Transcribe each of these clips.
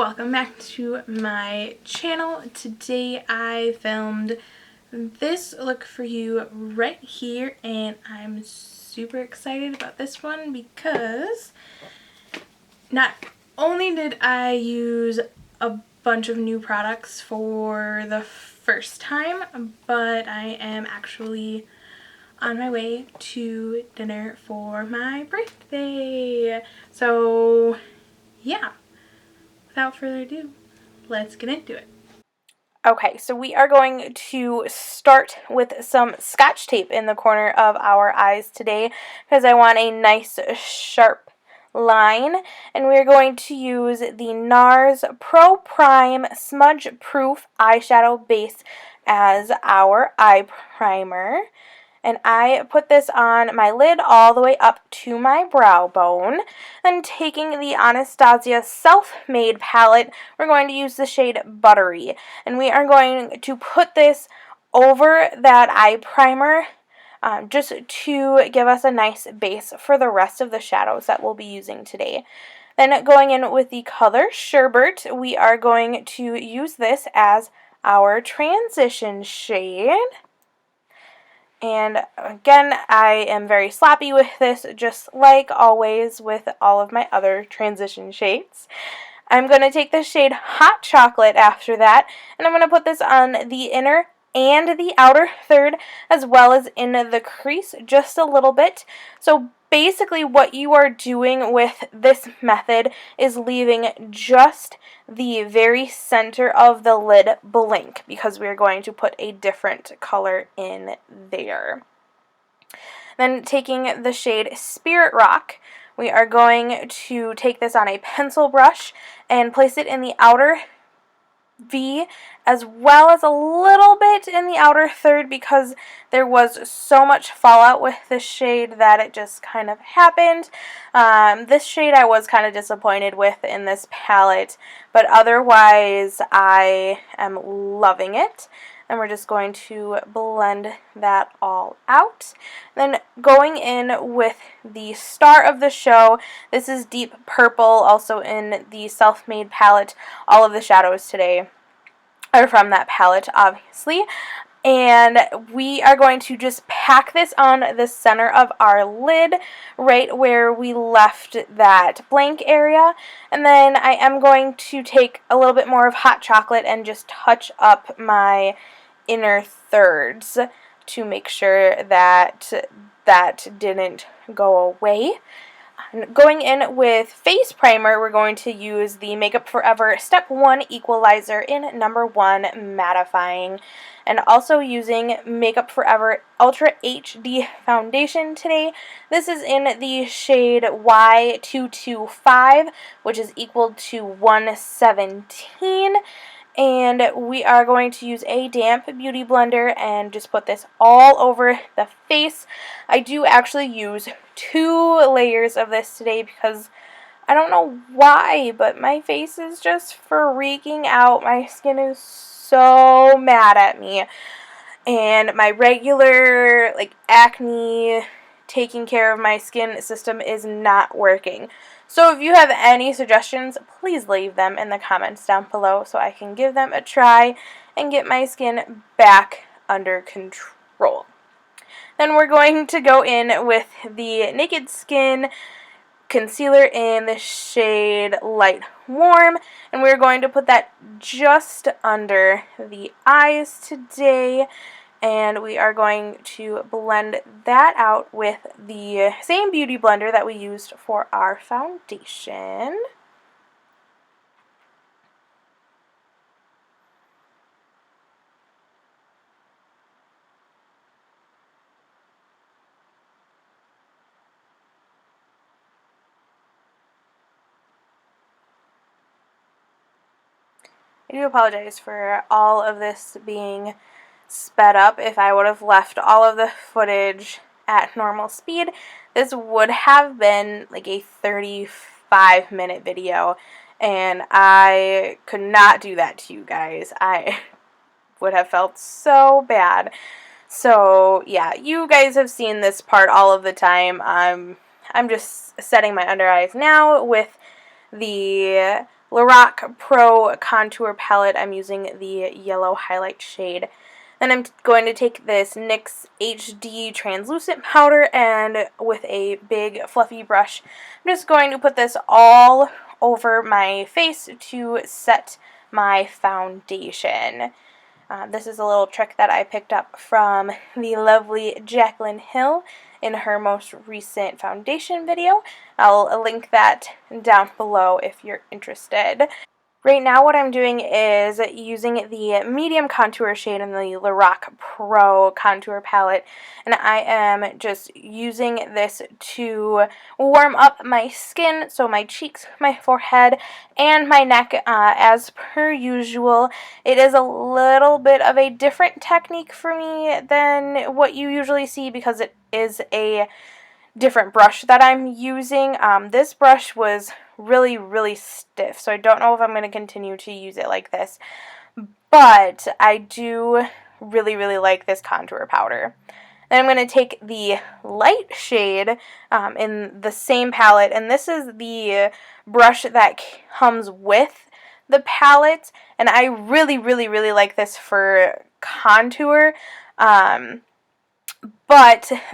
welcome back to my channel. Today I filmed this look for you right here, and I'm super excited about this one because not only did I use a bunch of new products for the first time, but I am actually on my way to dinner for my birthday. So yeah, without further ado, let's get into it. Okay, so we are going to start with some Scotch tape in the corner of our eyes today because I want a nice sharp line, and we're going to use the NARS Pro Prime Smudge Proof Eyeshadow Base as our eye primer. And I put this on my lid all the way up to my brow bone. Then taking the Anastasia Self-Made palette, we're going to use the shade Buttery. And we are going to put this over that eye primer just to give us a nice base for the rest of the shadows that we'll be using today. Then going in with the color Sherbert, we are going to use this as our transition shade. And again, I am very sloppy with this, just like always with all of my other transition shades. I'm going to take the shade Hot Chocolate after that, and I'm going to put this on the inner and the outer third, as well as in the crease just a little bit. So basically what you are doing with this method is leaving just the very center of the lid blank, because we're going to put a different color in there. Then taking the shade Spirit Rock, we are going to take this on a pencil brush and place it in the outer V, as well as a little bit in the outer third, because there was so much fallout with this shade that it just kind of happened. This shade I was kind of disappointed with in this palette, but otherwise I am loving it. And we're just going to blend that all out. Then going in with the star of the show, this is Deep Purple, also in the Self-Made palette. All of the shadows today are from that palette, obviously. And we are going to just pack this on the center of our lid, right where we left that blank area. And then I am going to take a little bit more of Hot Chocolate and just touch up my inner thirds to make sure that that didn't go away. Going in with face primer, we're going to use the Makeup Forever Step 1 Equalizer in number 1 Mattifying, and also using Makeup Forever Ultra HD Foundation today. This is in the shade Y225, which is equal to 117. And we are going to use a damp beauty blender and just put this all over the face. I do actually use 2 layers of this today because I don't know why, but my face is just freaking out. My skin is so mad at me. And my regular, acne, taking care of my skin system is not working. So if you have any suggestions, please leave them in the comments down below so I can give them a try and get my skin back under control. Then we're going to go in with the Naked Skin concealer in the shade Light Warm, and we're going to put that just under the eyes today. And we are going to blend that out with the same beauty blender that we used for our foundation. I do apologize for all of this being sped up. If I would have left all of the footage at normal speed, this would have been like a 35-minute video, and I could not do that to you guys. I would have felt so bad. So yeah, you guys have seen this part all of the time. I'm just setting my under eyes now with the LORAC Pro Contour Palette. I'm using the yellow highlight shade. Then I'm going to take this NYX HD translucent powder, and with a big fluffy brush, I'm just going to put this all over my face to set my foundation. This is a little trick that I picked up from the lovely Jaclyn Hill in her most recent foundation video. I'll link that down below if you're interested. Right now what I'm doing is using the medium contour shade in the LORAC Pro Contour Palette, and I am just using this to warm up my skin, so my cheeks, my forehead, and my neck as per usual. It is a little bit of a different technique for me than what you usually see because it is a different brush that I'm using. This brush was really stiff, so I don't know if I'm going to continue to use it like this, but I do really like this contour powder. Then I'm going to take the light shade in the same palette, and this is the brush that comes with the palette, and I really like this for contour, but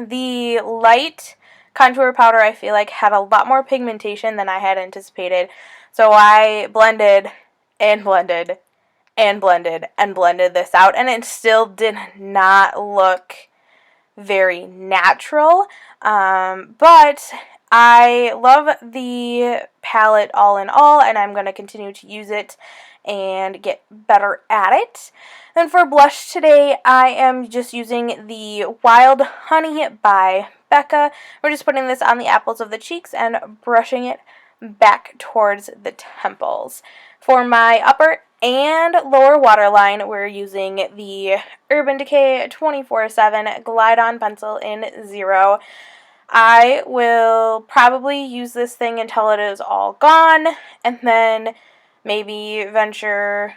the light contour powder I feel like had a lot more pigmentation than I had anticipated, so I blended and blended and blended and blended this out, and it still did not look very natural, but I love the palette all in all, and I'm going to continue to use it and get better at it. And for blush today, I am just using the Wild Honey by Becca. We're just putting this on the apples of the cheeks and brushing it back towards the temples. For my upper and lower waterline, we're using the Urban Decay 24/7 Glide On Pencil in 0. I will probably use this thing until it is all gone, and then maybe venture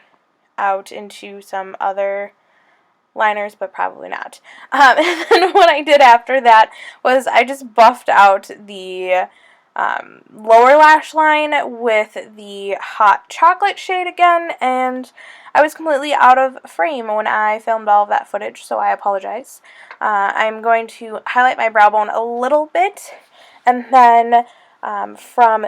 out into some other liners, but probably not. And then what I did after that was I just buffed out the lower lash line with the hot chocolate shade again, and I was completely out of frame when I filmed all of that footage, so I apologize. I'm going to highlight my brow bone a little bit, and then from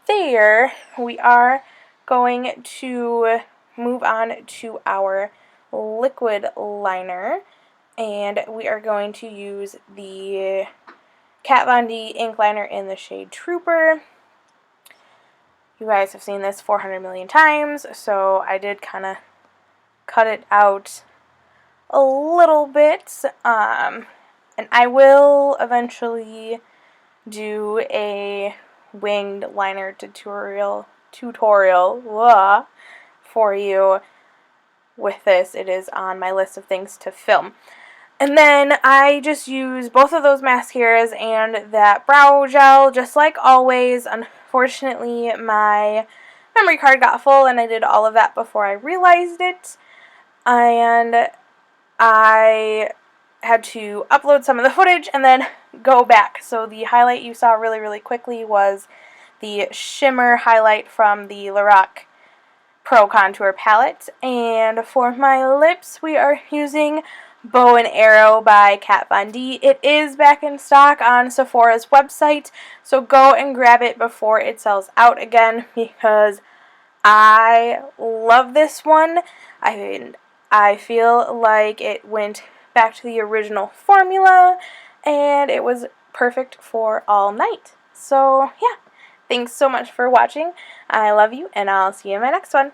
there we are going to move on to our liquid liner, and we are going to use the Kat Von D ink liner in the shade Trooper. You guys have seen this 400 million times, so I did kind of cut it out a little bit, and I will eventually do a winged liner tutorial for you with this. It is on my list of things to film. And then I just use both of those mascaras and that brow gel, just like always. Unfortunately, my memory card got full, and I did all of that before I realized it. And I had to upload some of the footage and then go back. So the highlight you saw really quickly was the Shimmer highlight from the LORAC Pro Contour Palette. And for my lips, we are using Bow and Arrow by Kat Von D. It is back in stock on Sephora's website, so go and grab it before it sells out again, because I love this one. I feel like it went back to the original formula, and it was perfect for all night. So yeah, thanks so much for watching. I love you, and I'll see you in my next one.